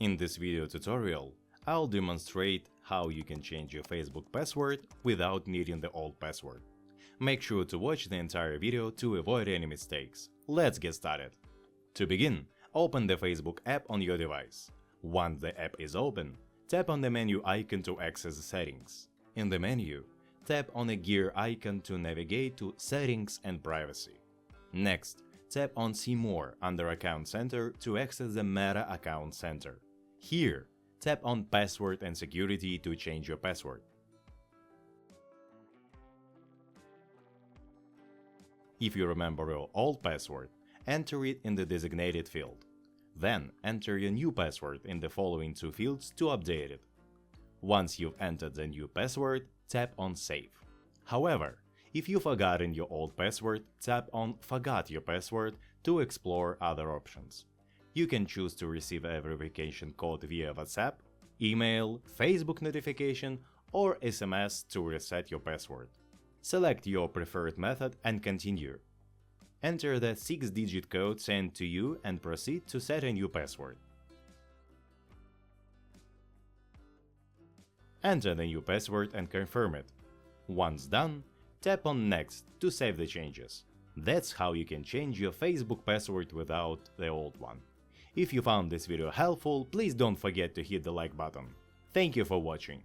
In this video tutorial, I'll demonstrate how you can change your Facebook password without needing the old password. Make sure to watch the entire video to avoid any mistakes. Let's get started. To begin, open the Facebook app on your device. Once the app is open, tap on the menu icon to access the settings. In the menu, tap on the gear icon to navigate to Settings and Privacy. Next, tap on See More under Account Center to access the Meta Account Center. Here, tap on Password and Security to change your password. If you remember your old password, enter it in the designated field. Then enter your new password in the following two fields to update it. Once you've entered the new password, tap on Save. However, if you've forgotten your old password, tap on Forgot your password to explore other options. You can choose to receive a verification code via WhatsApp, email, Facebook notification, or SMS to reset your password. Select your preferred method and continue. Enter the 6-digit code sent to you and proceed to set a new password. Enter the new password and confirm it. Once done, tap on Next to save the changes. That's how you can change your Facebook password without the old one. If you found this video helpful, please don't forget to hit the like button. Thank you for watching.